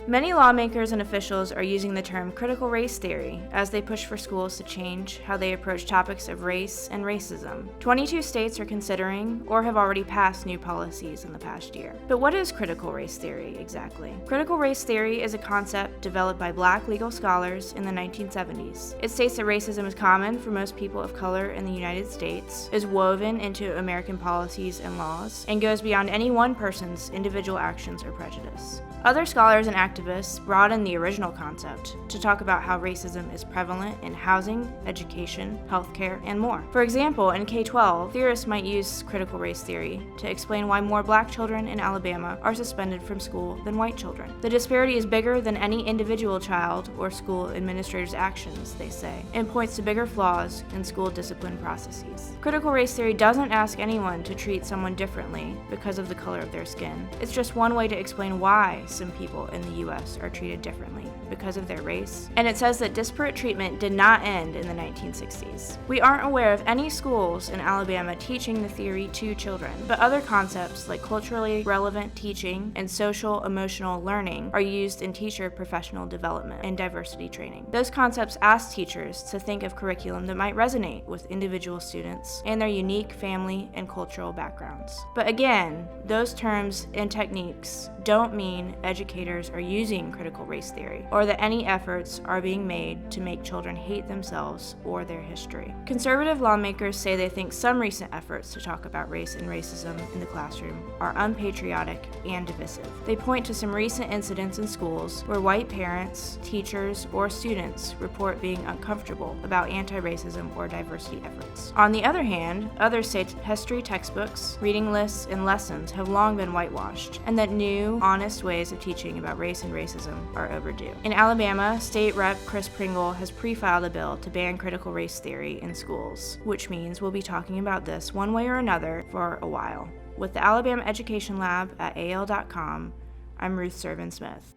Many lawmakers and officials are using the term critical race theory as they push for schools to change how they approach topics of race and racism. 22 states are considering or have already passed new policies in the past year. But what is critical race theory exactly? Critical race theory is a concept developed by Black legal scholars in the 1970s. It states that racism is common for most people of color in the United States, is woven into American policies and laws, and goes beyond any one person's individual actions or prejudice. Other scholars and activists broaden the original concept to talk about how racism is prevalent in housing, education, healthcare, and more. For example, in K-12, theorists might use critical race theory to explain why more Black children in Alabama are suspended from school than white children. The disparity is bigger than any individual child or school administrator's actions, they say, and points to bigger flaws in school discipline processes. Critical race theory doesn't ask anyone to treat someone differently because of the color of their skin. It's just one way to explain why some people in the U.S. are treated differently because of their race, and it says that disparate treatment did not end in the 1960s. We aren't aware of any schools in Alabama teaching the theory to children, but other concepts like culturally relevant teaching and social emotional learning are used in teacher professional development and diversity training. Those concepts ask teachers to think of curriculum that might resonate with individual students and their unique family and cultural backgrounds. But again, those terms and techniques don't mean educators are using critical race theory, or that any efforts are being made to make children hate themselves or their history. Conservative lawmakers say they think some recent efforts to talk about race and racism in the classroom are unpatriotic and divisive. They point to some recent incidents in schools where white parents, teachers, or students report being uncomfortable about anti-racism or diversity efforts. On the other hand, others say history textbooks, reading lists, and lessons have long been whitewashed, and that new, honest ways of teaching about race and racism are overdue. In Alabama, State Rep. Chris Pringle has pre-filed a bill to ban critical race theory in schools, which means we'll be talking about this one way or another for a while. With the Alabama Education Lab at AL.com, I'm Ruth Servin Smith.